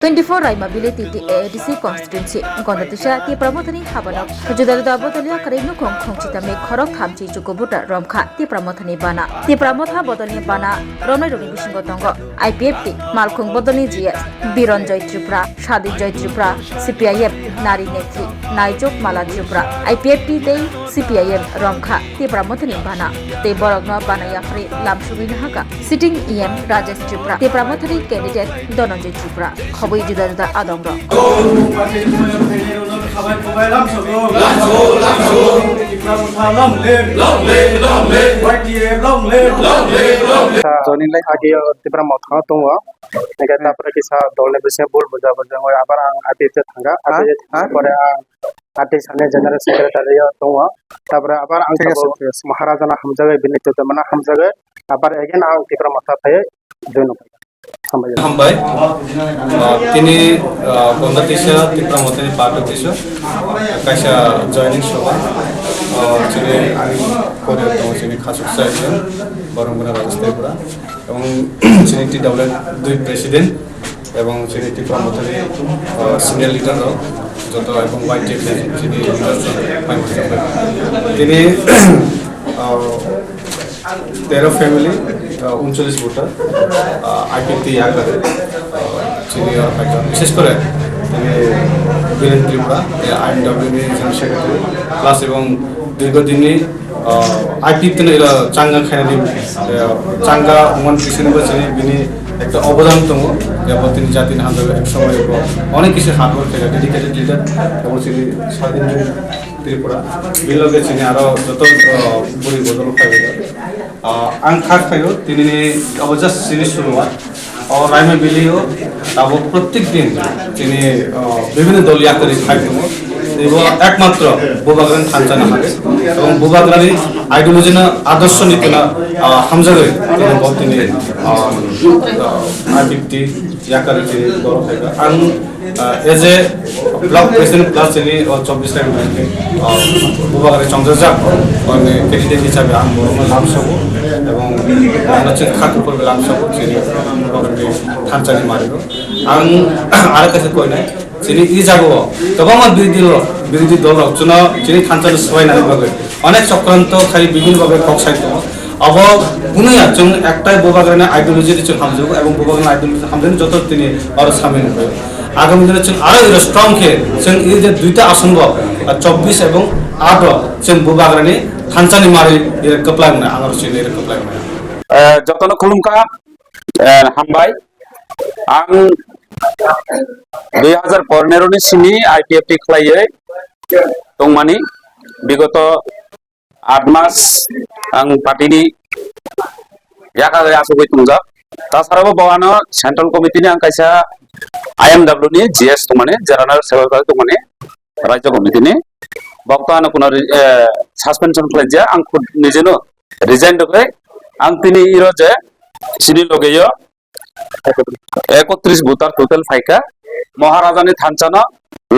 24 Raimabili TTC constituency Gandatwisao TIPRA Mothani Habanok Judalda Bodalia Karinu Khongchita me Khorok Thamchi Jukubuta Romkha TIPRA Mothani Bana TIPRA Motha Bodoni Bana Romai Roni Bishingotongo IPFTni Malkhung Bodoni GS Bironjoy TIPRA Shadi Joy TIPRA CPIMni Netri Naijok Mala TIPRA IPFTni Dei CPIM Romkha TIPRA Mothani Bana Te Borogno Bana Yafri Lamshubin Haka Sitting EM Rajesh TIPRA TIPRA Mothani candidate Dononjoy TIPRA Khobwi Juda Adongro Zoning like Adia TIPRA Motha Tonga, Neta Prakisa, Dole Bull Buddha, Abarang Atit Tanga, Artist and General Secretary Tonga, Tabra Abar Maharajana Hamzaga, Benito the Mana Hamzaga, Abar again out TIPRA Motha Pay, Juno. Khobwi তিনি Gandatwisao TIPRA Mothani part দিছো কাইসা joining সভা চিনি আমি করে তো চিনি খাসুক সাইছেন বরমগনা রাজস্থানপুরা এবং চিনি টিডব্লিউ 2 প্রেসিডেন্ট এবং চিনি TIPRA Mothani সিনিয়র লিডার যত এবং YTF চিনি তিনি 13 ফ্যামিলি 39 ভোটার IPFTni আকারে চিনি বিশেষ করে বীরেন ত্রিপুরা IMWনি জেনারেল সেক্রেটারি প্লাস এবং দীর্ঘদিনই IPFTni এরা চাঙ্গা খাইনি চাঙ্গা মন পিছনে চিনি বিনি একটা অবদান তম এবং তিনি জাতির আন্দোলন এক সময় অনেক কিছু হার্ড ওয়ার্ক করে ডেডিকেটেড লিডার এবং চিনি স্বাধীন ত্রিপুরা বিলগে চিনি আরো যত বুড়ি বদল খাইবে आं खायो तिनी अब जस्ट सिनी शुरुआत और राइमे बिलियो अब प्रत्येक दिन तिनी विभिन्न दल यात्री खाइतो एवं एकमात्र बुबाग्रान थानचाना हारे এবং বুবাগ্রানি আইডিওলজি না আদর্শ নীতি না হামজাগে তিনি বলতিনি IPFTni ইয়াকারে তিনি দল খাইবা আং as a block president plus তিনি 24 টাইম বুবাগ্রানি চন্দ্রজাক মানে ক্যান্ডিডেট হিসাবে আং নাম সব এবং হচ্ছে খাতুর করবে লাম সব তিনি থানচানি মারিব আং আর কাছে কই নাই তিনি ই যাবো তবে আমার বিরোধী দল রচনা যিনি থানচানি সবাই না অনেক চক্রান্ত খালি বিভিন্নভাবে কক্সাইত अब पुनः जों एकटाई बुबाग्रानि आइडियोलজি जों हामजोब এবং बुबाग्रानि आइडियोलজি हामजोन যত তিনি আরো সামিল হবে আগামী দিনে जों আরো স্ট্রং কে जों এই যে দুইটা আসন 24 এবং 8 जों बुबाग्रानि थानचानि मारि कप्लाय मोना आंगर सिन एर कप्लाय मोना जतन खुलुमखा हामबाय आं 2015 नि सिनि IPFTni खलायै दंमानि विगत 8 मास आं पार्टीनि याकागै आसुगै तुंजा तासाराबो बावानो सेंट्रल कमिटिनि आं कायसा IMWनि GS दंमाने जेनेरेल सेक्रेटारि दंमाने राज्य कमिटिनि बक्तानो कुनो सस्पेंशन खालायजा आं खुद निजेनो रिजाइन दगै आं तिनि इरो जे सिनि लगेयो 31 भोटार टोटल फाइका महाराजानि थानचाना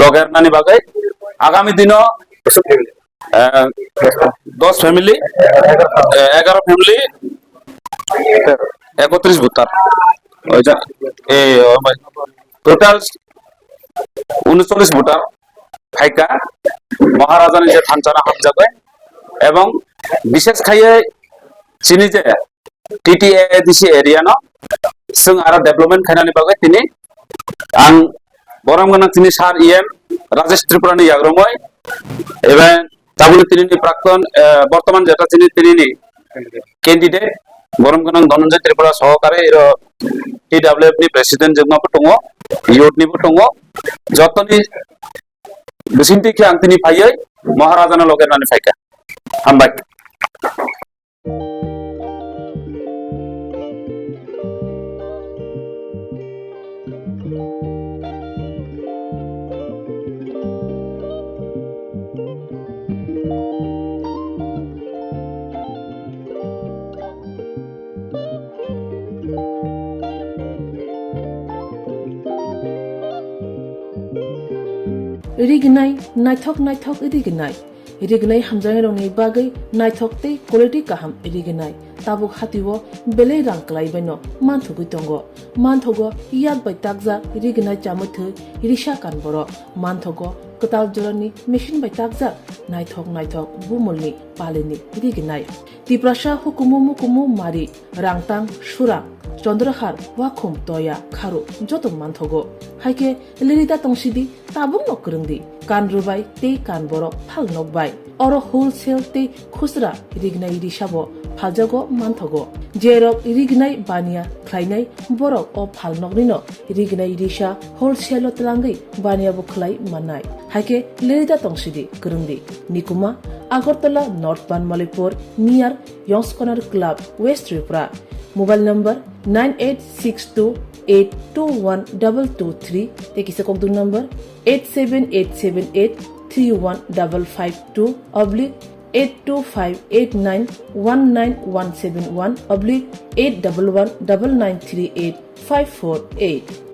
लगेरनानि बागै आगामी दिनो 10 family 11 family 31 voter total 39 voter फाइका महाराजानि जे थानचाना हामजाबाय एवं विशेष खायै चिनि जे TTIDC एरिया न जों आरो डेभलपमेन्ट खायनानि बागै तिनि आं बरमगना तिनि सार EM राजेश त्रिपुरानि याग्रमय एवं ताबुनि तिनि प्राक्तन बर्तमान जेटा तिनि कैंडिडेट बरमगना धनंजय त्रिपुरा सहकारे एरो TWFनि प्रेसिडेंट जोंनाबो दङ युथनिबो दङ जतनि बिसिनथि के आं तिनि फायै महाराजाना लगेरनानि फायका हामबाय Iriginai naithok iriginai hamjangai rongni bagai naithok tei quality kaham iriginai tabuk hatiwo belai rang klaibaino manthugi tongo manthogo yak bai takja rigna chamuthu risha kanboro manthogo ketal jorani machine bai takja naithok bumulni paleni rignai tiprasha hukumu mari rangtang surang Chandrahar wakhum toya kharu joto manthogo haike lirita tongsidi tabung nokrungdi kanrubai te kanboro phalnokbai oro wholesale te khusra rignai risabo phaljago manthogo jerok rignai bania khlainai borok o phalnognino rignai risa wholesale tlangai bania bo khlai manai haike lirita tongsidi krungdi nikuma Agartala North Banmalipur near Yongs Corner Club West Tripura Mobile number 9862821223 Tekisa Kokdu number 87878315552 oblique 825891971 oblique 8119938 548